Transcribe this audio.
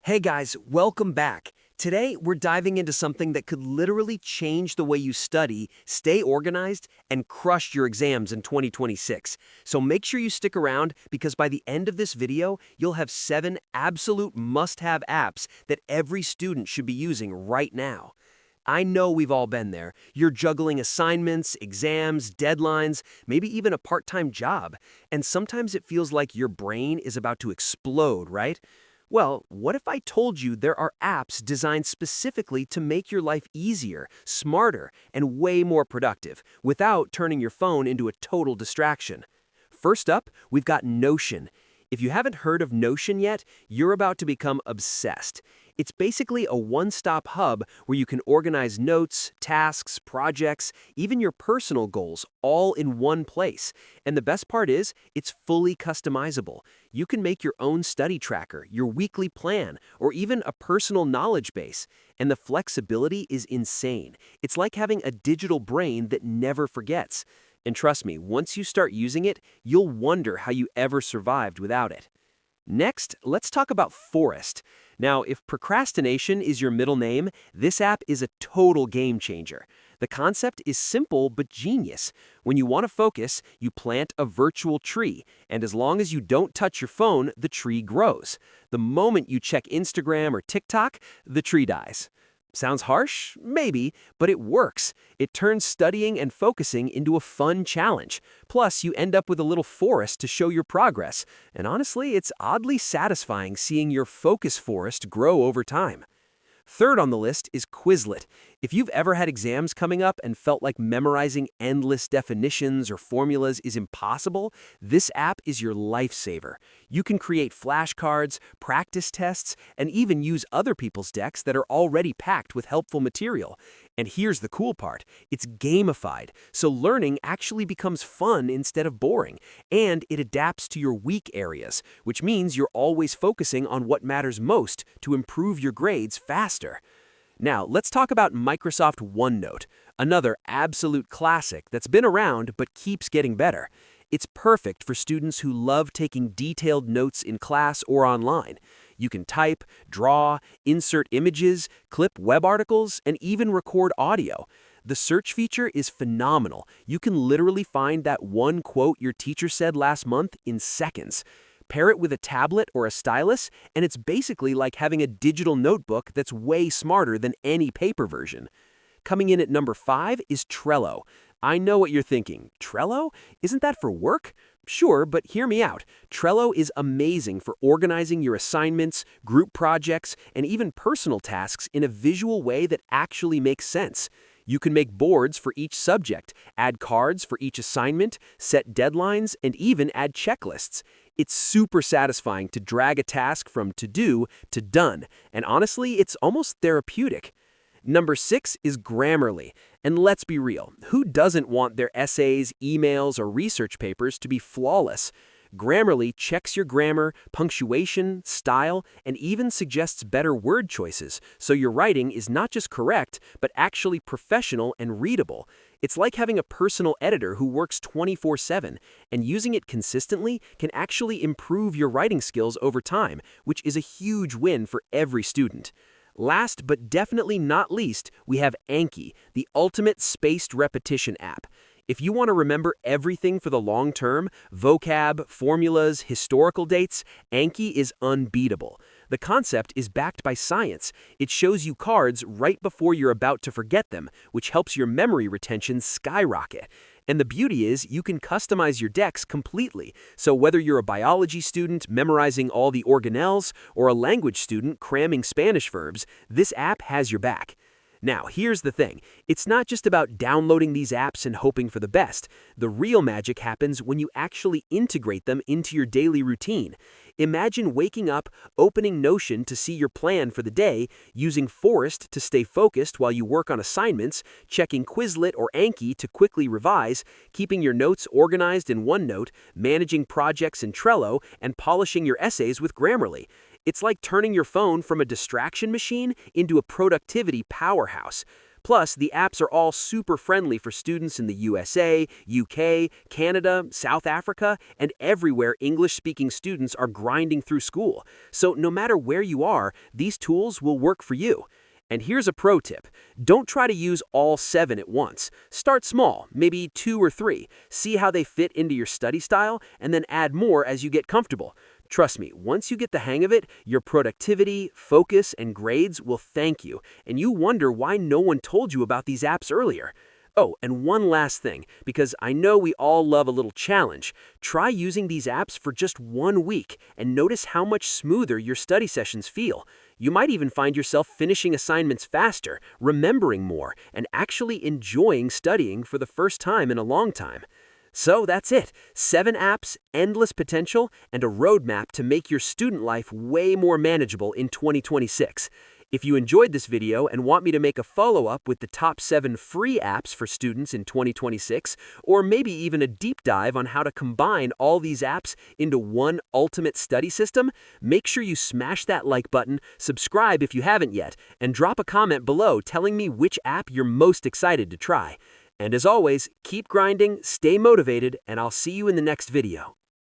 Hey guys, welcome back. Today, we're diving into something that could literally change the way you study, stay organized, and crush your exams in 2026. So make sure you stick around because by the end of this video, you'll have 7 absolute must-have apps that every student should be using right now. I know we've all been there. You're juggling assignments, exams, deadlines, maybe even a part-time job, and sometimes it feels like your brain is about to explode, right? Well, what if I told you there are apps designed specifically to make your life easier, smarter, and way more productive without turning your phone into a total distraction? First up, we've got Notion. If you haven't heard of Notion yet, you're about to become obsessed. It's basically a one-stop hub where you can organize notes, tasks, projects, even your personal goals all in one place. And the best part is, it's fully customizable. You can make your own study tracker, your weekly plan, or even a personal knowledge base. And the flexibility is insane. It's like having a digital brain that never forgets. And trust me, once you start using it, you'll wonder how you ever survived without it. Next, let's talk about Forest. Now, if procrastination is your middle name, this app is a total game changer. The concept is simple but genius. When you want to focus, you plant a virtual tree, and as long as you don't touch your phone, the tree grows. The moment you check Instagram or TikTok, the tree dies. Sounds harsh? Maybe, but it works. It turns studying and focusing into a fun challenge. Plus, you end up with a little forest to show your progress. And honestly, it's oddly satisfying seeing your focus forest grow over time. Third on the list is Quizlet. If you've ever had exams coming up and felt like memorizing endless definitions or formulas is impossible, this app is your lifesaver. You can create flashcards, practice tests, and even use other people's decks that are already packed with helpful material. And here's the cool part, it's gamified, so learning actually becomes fun instead of boring, and it adapts to your weak areas, which means you're always focusing on what matters most to improve your grades faster. Now, let's talk about Microsoft OneNote, another absolute classic that's been around but keeps getting better. It's perfect for students who love taking detailed notes in class or online. You can type, draw, insert images, clip web articles, and even record audio. The search feature is phenomenal. You can literally find that one quote your teacher said last month in seconds. Pair it with a tablet or a stylus, and it's basically like having a digital notebook that's way smarter than any paper version. Coming in at number 5 is Trello. I know what you're thinking. Trello? Isn't that for work? Sure, but hear me out. Trello is amazing for organizing your assignments, group projects, and even personal tasks in a visual way that actually makes sense. You can make boards for each subject, add cards for each assignment, set deadlines, and even add checklists. It's super satisfying to drag a task from to-do to done, and honestly, it's almost therapeutic. Number 6 is Grammarly. And let's be real, who doesn't want their essays, emails, or research papers to be flawless? Grammarly checks your grammar, punctuation, style, and even suggests better word choices, so your writing is not just correct, but actually professional and readable. It's like having a personal editor who works 24/7, and using it consistently can actually improve your writing skills over time, which is a huge win for every student. Last but definitely not least, we have Anki, the ultimate spaced repetition app. If you want to remember everything for the long term, vocab, formulas, historical dates, Anki is unbeatable. The concept is backed by science. It shows you cards right before you're about to forget them, which helps your memory retention skyrocket. And the beauty is you can customize your decks completely. So whether you're a biology student memorizing all the organelles or a language student cramming Spanish verbs, this app has your back. Now, here's the thing. It's not just about downloading these apps and hoping for the best. The real magic happens when you actually integrate them into your daily routine. Imagine waking up, opening Notion to see your plan for the day, using Forest to stay focused while you work on assignments, checking Quizlet or Anki to quickly revise, keeping your notes organized in OneNote, managing projects in Trello, and polishing your essays with Grammarly. It's like turning your phone from a distraction machine into a productivity powerhouse. Plus, the apps are all super friendly for students in the USA, UK, Canada, South Africa, and everywhere English-speaking students are grinding through school. So no matter where you are, these tools will work for you. And here's a pro tip. Don't try to use all 7 at once. Start small, maybe 2 or 3. See how they fit into your study style, and then add more as you get comfortable. Trust me, once you get the hang of it, your productivity, focus, and grades will thank you, and you wonder why no one told you about these apps earlier. Oh, and one last thing, because I know we all love a little challenge. Try using these apps for just 1 week and notice how much smoother your study sessions feel. You might even find yourself finishing assignments faster, remembering more, and actually enjoying studying for the first time in a long time. So that's it. 7 apps, endless potential, and a roadmap to make your student life way more manageable in 2026. If you enjoyed this video and want me to make a follow-up with the top 7 free apps for students in 2026, or maybe even a deep dive on how to combine all these apps into one ultimate study system, make sure you smash that like button, subscribe if you haven't yet, and drop a comment below telling me which app you're most excited to try. And as always, keep grinding, stay motivated, and I'll see you in the next video.